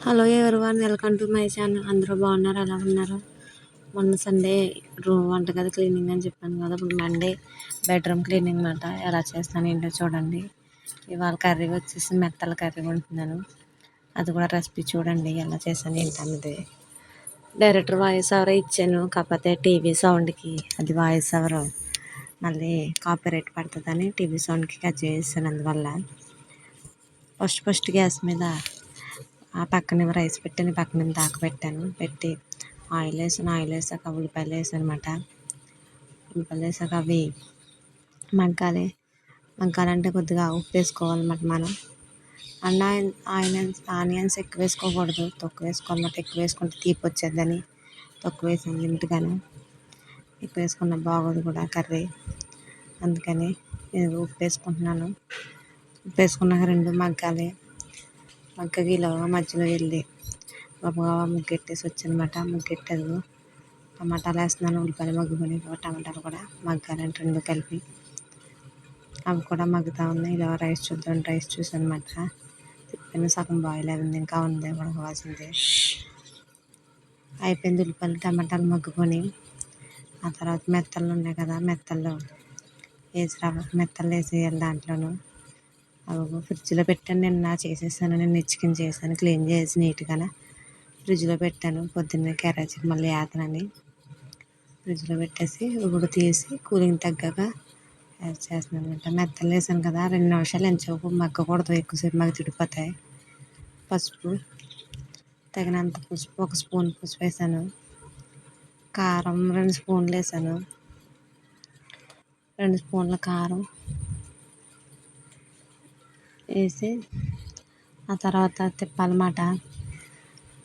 Hello everyone, welcome to my channel. అందరూ బాగున్నారు? ఎలా ఉన్నారు? మొన్న సండే వంటగది క్లీనింగ్ అని చెప్పాను కదా, ఇప్పుడు మండే బెడ్రూమ్ క్లీనింగ్ అనమాట. ఎలా చేస్తాను ఏంటో చూడండి. ఇవాళ కర్రీ వచ్చేసి మెత్తల కర్రీ వండుతున్నాను. అది కూడా రెసిపీ చూడండి ఎలా చేశాను ఏంటన్నది. డైరెక్టర్ వాయిస్ ఓవర్ ఇచ్చాను, కాకపోతే టీవీ సౌండ్కి అది వాయిస్ ఓవర్ మళ్ళీ కాపీరైట్ పడుతుందని టీవీ సౌండ్కి కట్ చేసాను. అందువల్ల ఫస్ట్ గ్యాస్ మీద ఆ పక్కన రైస్ పెట్టాను, పక్కన పెట్టాను. పెట్టి ఆయిల్ వేసాక ఉల్లిపాయలు వేసాను అనమాట. ఉల్లిపాయలు వేసాక అవి మగ్గాలంటే కొద్దిగా ఉప్పు వేసుకోవాలన్నమాట. మనం ఆనియన్స్ ఎక్కువ వేసుకోకూడదు, తక్కువ వేసుకోవాలన్నమాట. ఎక్కువ వేసుకుంటే తీపి వచ్చేద్దని తక్కువ వేసాను లిమిట్గాను. ఎక్కువ వేసుకున్న బాగోదు కూడా కర్రీ, అందుకని నేను ఉప్పు వేసుకుంటున్నాను. ఉప్పు వేసుకున్నాక రెండు మగ్గకి మధ్యలో వెళ్ళి బాగా ముగ్గెట్టేసి వచ్చానమాట. ముగ్గెట్టదు టమాటాలు వేస్తున్నాను. ఉల్లిపాయలు మగ్గుకొని టమాటాలు కూడా మగ్గాలంటే రెండు కలిపి అవి కూడా మగ్గుతూ ఉన్నాయి. ఇలా రైస్ చూసాను అనమాట. తిప్పాను, సగం బాయిల్ అయింది, ఇంకా ఉంది ఉడకవలసింది. అయిపోయింది. ఉల్లిపాయలు టమాటాలు మగ్గుకొని ఆ తర్వాత మెత్తలు ఉన్నాయి కదా, మెత్తలు వేసేయాలి దాంట్లోనూ. అవి ఫ్రిడ్జ్లో పెట్టాను. నిన్న చికెన్ చేశాను, క్లీన్ చేసి నీట్గా ఫ్రిడ్జ్లో పెట్టాను. పొద్దున్నే క్యారేజీకి మళ్ళీ వేతనని ఫ్రిడ్జ్లో పెట్టేసి ఇప్పుడు తీసి కూలింగ్ తగ్గాక యాడ్ చేస్తున్నాను అనమాట. మెత్తలు వేసాను కదా, 2 నిమిషాలు ఎంతసేపు మగ్గకూడదు, ఎక్కువసేపు తిడిపోతాయి. పసుపు తగినంత పసుపు, 1 స్పూన్ పసుపు వేసాను. కారం 2 స్పూన్లు వేసాను. 2 స్పూన్ల కారం వేసి ఆ తర్వాత తిప్పాలన్నమాట.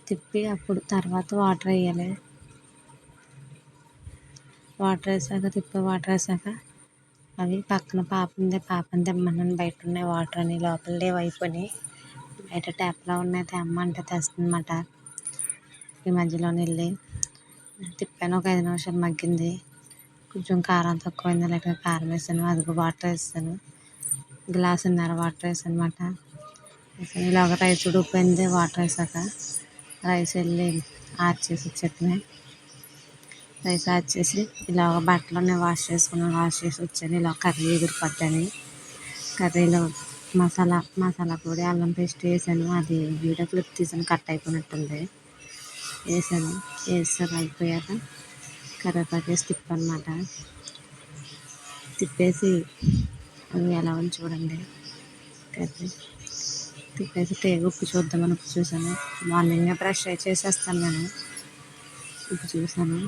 తిప్పి అప్పుడు తర్వాత వాటర్ వేయాలి. వాటర్ వేసాక అవి పక్కన పాపని తెమ్మన్నాను. బయట ఉన్నాయి వాటర్ అని, లోపల లేవు, అయిపోయి బయట ట్యాప్లో ఉన్నాయి. తెమ్మంటే తెస్తుందన్నమాట. ఈ మధ్యలో వెళ్ళి తిప్పాను. ఒక 5 నిమిషాలు మగ్గింది. కొంచెం కారం తక్కువైంది, లేకపోతే కారం వేసాను. అది వాటర్ వేసాను, గ్లాసున్నర వాటర్ వేసాను అనమాట. ఇలాగ రైస్ ఉడికిపోయింది. వాటర్ వేసాక రైస్ వెళ్ళి ఆర్చేసి వచ్చేటమే రైస్ ఆర్చేసి ఇలాగ బట్టలు వాష్ చేసి వచ్చాను. ఇలా కర్రీ ఎగిరిపోద్దని కర్రీలో మసాలా పొడి, అల్లం పేస్ట్ వేసాను. అది వీడియో క్లిప్ తీసాను, కట్ అయిపోయినట్టుంది. వేసాక అయిపోయాక కరివేపాకు వేసి తిప్పనమాట. తిప్పేసి అవి ఎలా ఉంది చూడండి. కర్రీ తిప్పేసి ఉప్పు చూద్దామని ఉప్పు చూసాను. మార్నింగే బ్రష్ చేసేస్తాను నేను. ఉప్పు చూసాను,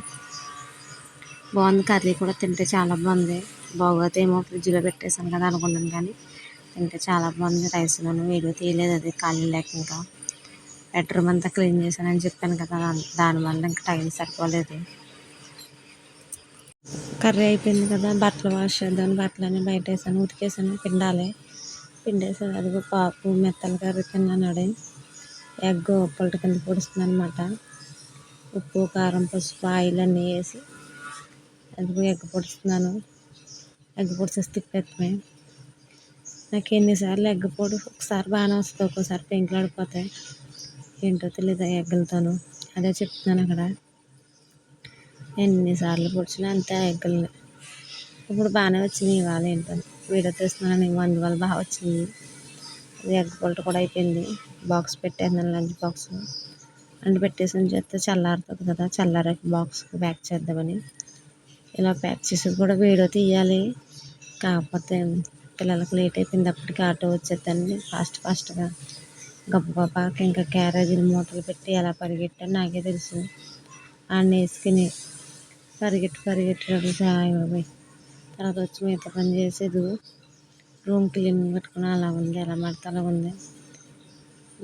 బాగుంది. కర్రీ కూడా తింటే చాలా బాగుంది. బాగోదేమో ఫ్రిడ్జ్లో పెట్టేసాను కదా అనుకున్నాను, కానీ తింటే చాలా బాగుంది. రైస్లోనూ వీడియో తీయలేదు, అది ఖాళీ లేక ఇంకా బెడ్రూమ్ అంతా క్లీన్ చేశానని చెప్పాను కదా, దానివల్ల ఇంకా టైం సరిపోలేదు. కర్రీ అయిపోయింది కదా, బట్టలు వాష్ చేద్దామని బట్టలన్నీ బయట వేసాను, ఉతికేసాను. పిండేసాను. అదిగో పాపు మెత్తల కర్రీ తిన్నాడు. ఎగ్ పొలట కింద పొడుస్తుంది అనమాట. ఉప్పు, కారం, పసుపు, ఆయిల్ అన్నీ వేసి అదిగో ఎగ్ పొడుస్తున్నాను. ఎగ్ పొడిచేసి తిప్పేస్తామే. నాకు ఎన్నిసార్లు ఎగ్ పొడి ఒకసారి బాగానే వస్తుంది, ఒక్కోసారి పెంకులు ఆడిపోతాయి. ఏంటో తెలియదు ఎగ్గులతోనూ. అదే చెప్తున్నాను అక్కడ. ఎన్నిసార్లు పొడిచినా అంతే ఎగ్గుల్ని. ఇప్పుడు బాగానే వచ్చింది. ఇవాళ ఏంటో వీడియో తీస్తున్నాను, అందువల్ల బాగా వచ్చింది. ఎగ్ పొలట కూడా అయిపోయింది. బాక్స్ పెట్టేస్తున్నాను, లంచ్ బాక్స్ పెట్టేసి చేస్తే చల్లారుతుంది కదా, చల్లారాక బాక్స్ ప్యాక్ చేద్దామని ఇలా ప్యాక్ చేసేది కూడా వీడియో తీయాలి. కాకపోతే పిల్లలకు లేట్ అయిపోయింది. అప్పటికి ఆటో వచ్చేద్దాన్ని ఫాస్ట్గా గప్పకి ఇంకా క్యారేజీలు మూతలు పెట్టి ఎలా పరిగెట్టాను నాకే తెలుసు. అన్నీ వేసుకుని పరిగెట్టి సాయి తర్వాత వచ్చి మిగతా పని చేసేది. రూమ్ క్లీనింగ్ పెట్టుకుని అలా ఉంది, ఎలా మడత అలా ఉంది.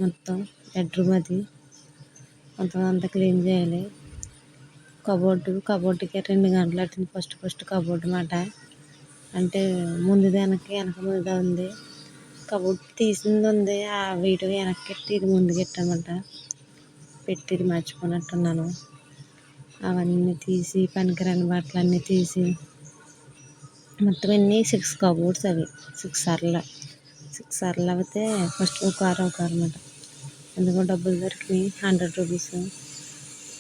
మొత్తం బెడ్రూమ్ అది మొత్తం అంతా క్లీన్ చేయాలి. కబోర్డుకి 2 గంటలు అట్టింది. ఫస్ట్ కబోర్డు మాట, అంటే వెనక ముందుగా ఉంది. కబోర్డ్ తీసింది ఉంది, ఆ వీడియో వెనక్కి ఎట్టి ఇది ముందుకెట్టనమాట. ఇది మర్చిపోయినట్టున్నాను. అవన్నీ తీసి పనికిరాని బట్టలు అన్నీ తీసి మొత్తం అన్నీ 6 కబోర్డ్స్. అవి 6 సార్లు అయితే ఫస్ట్ ఒక అన్నమాట. ఎందుకో డబ్బులు దొరికినాయి 100 రూపీస్.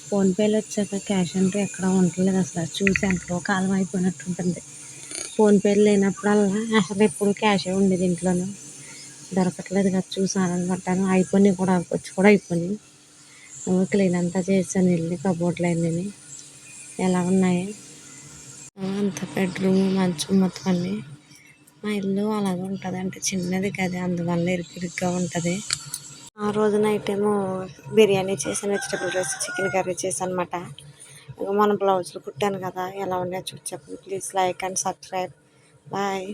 ఫోన్పేలో వచ్చాక క్యాష్ ఎంట్రీ ఎక్కడ ఉండలేదు అసలు. చూసి ఎంతో కాలం అయిపోయినట్టు ఉంటుంది. ఫోన్పేలు లేనప్పుడల్లా అసలు ఎప్పుడు క్యాషే ఉండేది ఇంట్లోనూ. దొరకట్లేదు కదా, చూసి ఆనందపడ్డాను. అయిపోయినాయి కూడా, వచ్చి కూడా అయిపోయినాయి. క్లీన్ అంతా చేశాను, వెళ్ళి కబోర్డ్లు అన్నీ ఎలా ఉన్నాయి. అంత బెడ్రూమ్, మంచం మొత్తం అన్నీ. మా ఇల్లు అలాగే ఉంటుంది, అంటే చిన్నది కదా, అందువల్ల ఇరుగ్గా ఉంటుంది. ఆ రోజు నైట్ ఏమో బిర్యానీ చేశాను, వెజిటబుల్ రైస్, చికెన్ కర్రీ చేశాను అనమాట. ఇక మన బ్లౌజులు కుట్టాను కదా, ఎలా ఉన్నాయో చూసి చెప్పండి. Please like and subscribe. Bye.